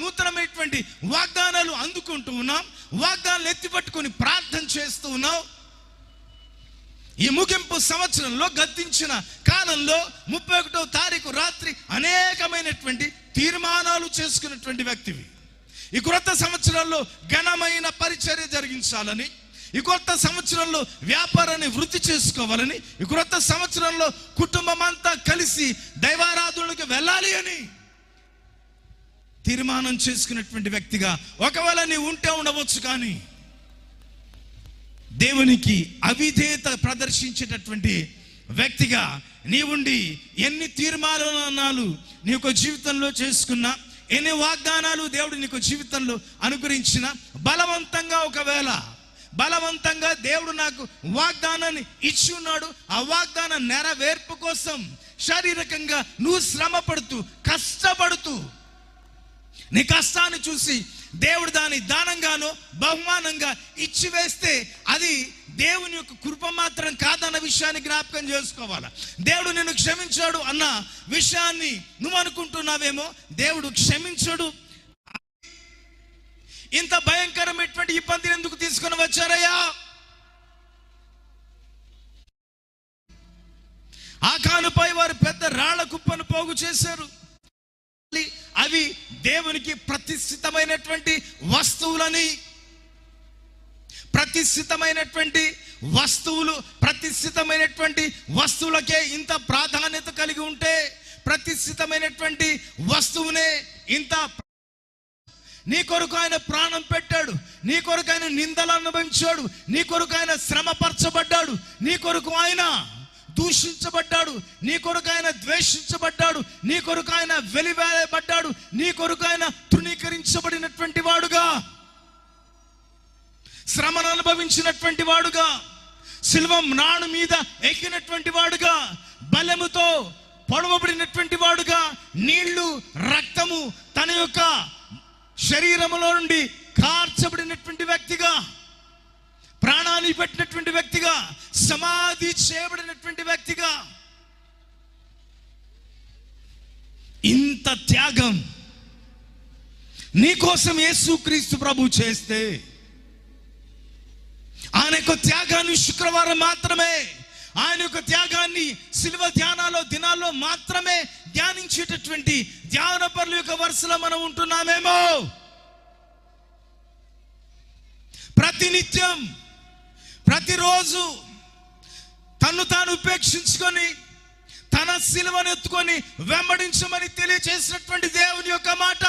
నూతనమైనటువంటి వాగ్దానాలు అందుకుంటూ ఉన్నాం. వాగ్దానాలు ఎత్తిపట్టుకొని ప్రార్థన చేస్తూ ఉన్నాం. ఈ ముగింపు సంవత్సరంలో గతించిన కాలంలో 31వ తారీఖు రాత్రి అనేకమైనటువంటి తీర్మానాలు చేసుకున్నటువంటి వ్యక్తివి. ఈ క్రొత్త సంవత్సరంలో ఘనమైన పరిచర్య జరిగించాలని, ఈ కొత్త సంవత్సరంలో వ్యాపారాన్ని వృద్ధి చేసుకోవాలని, ఈ క్రొత్త సంవత్సరంలో కుటుంబం అంతా కలిసి దైవారాధనలకు వెళ్ళాలి అని తీర్మానం చేసుకున్నటువంటి వ్యక్తిగా ఒకవేళ నీవు ఉంటే ఉండవచ్చు. కానీ దేవునికి అవిధేయత ప్రదర్శించేటటువంటి వ్యక్తిగా నీవుండి ఎన్ని తీర్మానాలు నీ యొక్క జీవితంలో చేసుకున్నా, ఎన్ని వాగ్దానాలు దేవుడు నీకు జీవితంలో అనుగ్రహించిన, బలవంతంగా దేవుడు నాకు వాగ్దానాన్ని ఇచ్చి ఉన్నాడు, ఆ వాగ్దాన నెరవేర్పు కోసం శారీరకంగా నువ్వు శ్రమ పడుతూ కష్టపడుతూ నీ కష్టాన్ని చూసి దేవుడు దాని దానంగానో బహుమానంగా ఇచ్చి వేస్తే అది దేవుని యొక్క కృప మాత్రం కాదన్న విషయాన్ని జ్ఞాపకం చేసుకోవాలి. దేవుడు నిన్ను క్షమించాడు అన్న విషయాన్ని నువ్వు అనుకుంటున్నావేమో, దేవుడు క్షమించడు. ఇంత భయంకరమైనటువంటి ఇబ్బందిని ఎందుకు తీసుకొని వచ్చారయ్యా? ఆకానుపై వారు పెద్ద రాళ్ల కుప్పను పోగు చేశారు. అవి దేవునికి ప్రతిష్ఠితమైనటువంటి వస్తువులని, ప్రతిష్ఠితమైనటువంటి వస్తువులకే ఇంత ప్రాధాన్యత కలిగి ఉంటే, ప్రతిష్ఠితమైనటువంటి వస్తువునే ఇంత, నీ కొరకు ఆయన ప్రాణం పెట్టాడు, నీ కొరకు ఆయన నిందలు అనుభవించాడు, నీ కొరకు ఆయన శ్రమపరచబడ్డాడు, నీ కొరకు ఆయన దూషించబడ్డాడు, నీ కొరకు ఆయన ద్వేషించబడ్డాడు, నీ కొరకు ఆయన వెలివేయబడ్డాడు, నీ కొరకు ఆయన తృణీకరించబడినటువంటి వాడుగా, శ్రమను అనుభవించినటువంటి వాడుగా, శిలువ మ్రాణు మీద ఎక్కినటువంటి వాడుగా, బలముతో పొడవబడినటువంటి వాడుగా, నీళ్లు రక్తము తన యొక్క శరీరములో నుండి కార్చబడినటువంటి వ్యక్తిగా, ప్రాణాన్ని పెట్టినటువంటి వ్యక్తిగా, సమాధి చేయబడినటువంటి వ్యక్తిగా, ఇంత త్యాగం నీకోసం యేసుక్రీస్తు ప్రభు చేస్తే, ఆయన యొక్క త్యాగాన్ని శుక్రవారం మాత్రమే, ఆయన యొక్క త్యాగాన్ని శిలువ దినాల్లో మాత్రమే ధ్యానించేటటువంటి ధ్యాన పరుల యొక్క వరుసలో మనం ఉంటున్నామేమో. ప్రతినిత్యం ప్రతిరోజు తన్ను తాను ఉపేక్షించుకొని తన శిలువను ఎత్తుకొని వెంబడించమని తెలియజేసినటువంటి దేవుని యొక్క మాట